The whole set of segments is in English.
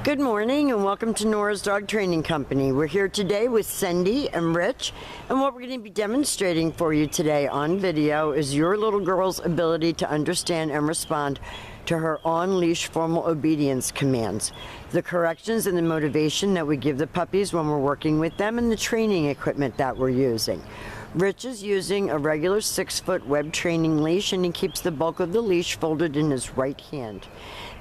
Good morning and welcome to Nora's Dog Training Company. We're here today with Cendy and Rich, and what we're going to be demonstrating for you today on video is your little girl's ability to understand and respond to her on-leash formal obedience commands, the corrections and the motivation that we give the puppies when we're working with them, and the training equipment that we're using. Rich is using a regular 6-foot web training leash, and he keeps the bulk of the leash folded in his right hand.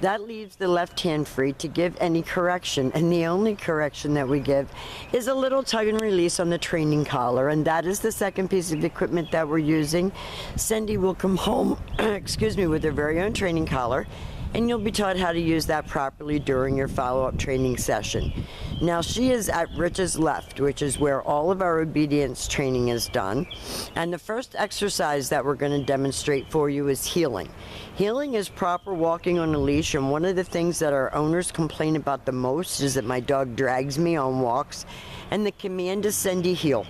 That leaves the left hand free to give any correction, and the only correction that we give is a little tug and release on the training collar, and that is the second piece of equipment that we're using. Cendy will come home excuse me, with her very own training collar, and you'll be taught how to use that properly during your follow-up training session. Now, she is at Rich's left, which is where all of our obedience training is done. And the first exercise that we're going to demonstrate for you is heeling. Heeling is proper walking on a leash, and one of the things that our owners complain about the most is that my dog drags me on walks, and the command is Cendy, heel.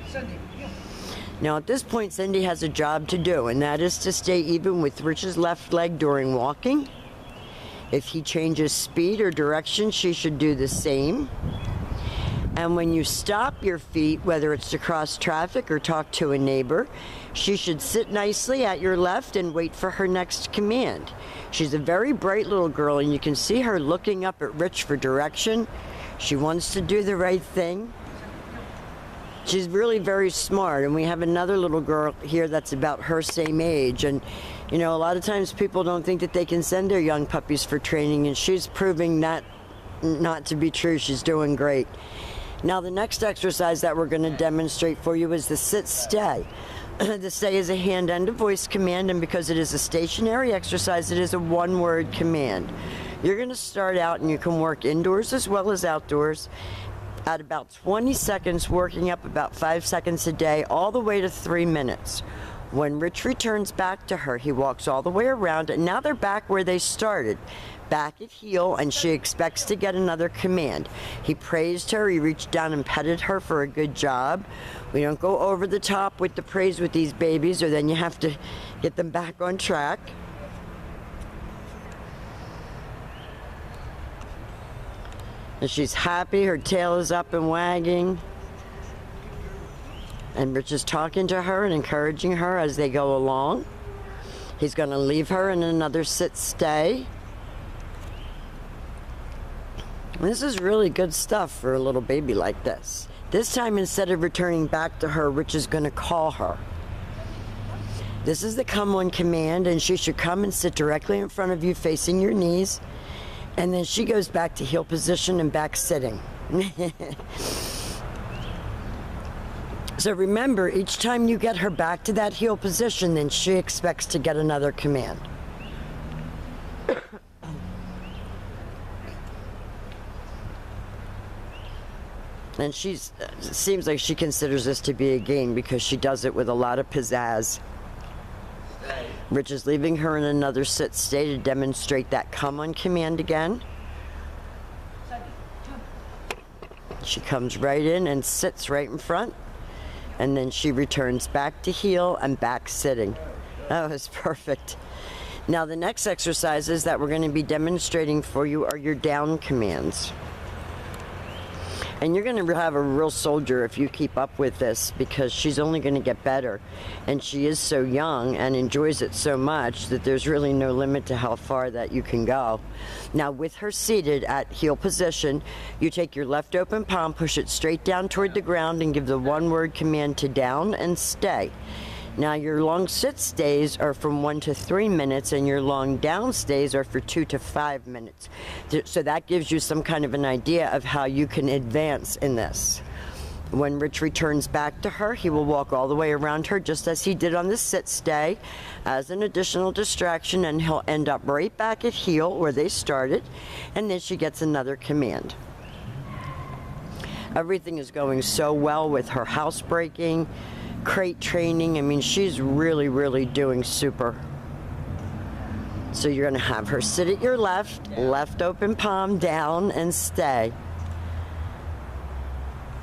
Cendy, heel. Now, at this point, Cendy has a job to do, and that is to stay even with Rich's left leg during walking. If he changes speed or direction, she should do the same. And when you stop your feet, whether it's to cross traffic or talk to a neighbor, she should sit nicely at your left and wait for her next command. She's a very bright little girl, and you can see her looking up at Rich for direction. She wants to do the right thing. She's really very smart, and we have another little girl here that's about her same age, and you know, a lot of times people don't think that they can send their young puppies for training, and she's proving that not to be true. She's doing great. Now, the next exercise that we're going to demonstrate for you is the sit-stay. The stay is a hand and a voice command, and because it is a stationary exercise, it is a one-word command. You're going to start out, and you can work indoors as well as outdoors, at about 20 seconds, working up about 5 seconds a day, all the way to 3 minutes. When Rich returns back to her, he walks all the way around, and now they're back where they started, back at heel, and she expects to get another command. He praised her, he reached down and petted her for a good job. We don't go over the top with the praise with these babies, or then you have to get them back on track. And she's happy, her tail is up and wagging. And Rich is talking to her and encouraging her as they go along. He's going to leave her in another sit-stay. This is really good stuff for a little baby like this. This time, instead of returning back to her, Rich is going to call her. This is the come on command, and she should come and sit directly in front of you, facing your knees. And then she goes back to heel position and back sitting. So remember, each time you get her back to that heel position, then she expects to get another command. And seems like she considers this to be a game because she does it with a lot of pizzazz. Rich is leaving her in another sit stay to demonstrate that come on command again. She comes right in and sits right in front, and then she returns back to heel and back sitting. That was perfect. Now, the next exercises that we're going to be demonstrating for you are your down commands. And you're going to have a real soldier if you keep up with this, because she's only going to get better. And she is so young and enjoys it so much that there's really no limit to how far that you can go. Now, with her seated at heel position, you take your left open palm, push it straight down toward the ground, and give the one-word command to down and stay. Now, your long sit stays are from 1 to 3 minutes, and your long down stays are for 2 to 5 minutes. So that gives you some kind of an idea of how you can advance in this. When Rich returns back to her, he will walk all the way around her just as he did on the sit stay as an additional distraction, and he'll end up right back at heel where they started, and then she gets another command. Everything is going so well with her housebreaking, crate training. I mean, she's really, really doing super. So you're going to have her sit at your left, left open palm down, and stay.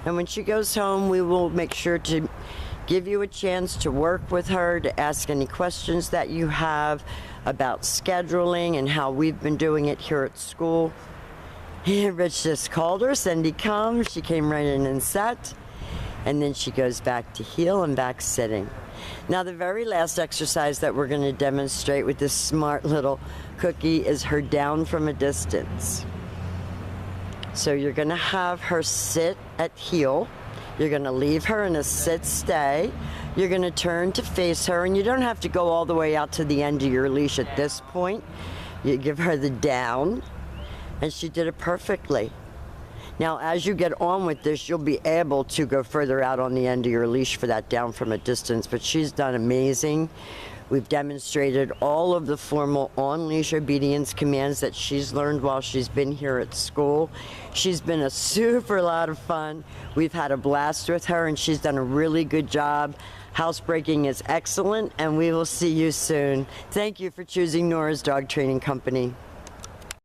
And when she goes home, we will make sure to give you a chance to work with her, to ask any questions that you have about scheduling and how we've been doing it here at school. And Rich just called her. Cendy comes. She came right in and sat. And then she goes back to heel and back sitting. Now the very last exercise that we're going to demonstrate with this smart little cookie is her down from a distance. So you're going to have her sit at heel. You're going to leave her in a sit stay. You're going to turn to face her, and you don't have to go all the way out to the end of your leash at this point. You give her the down, and she did it perfectly. Now, as you get on with this, you'll be able to go further out on the end of your leash for that down from a distance, but she's done amazing. We've demonstrated all of the formal on-leash obedience commands that she's learned while she's been here at school. She's been a super lot of fun. We've had a blast with her, and she's done a really good job. Housebreaking is excellent, and we will see you soon. Thank you for choosing Nora's Dog Training Company.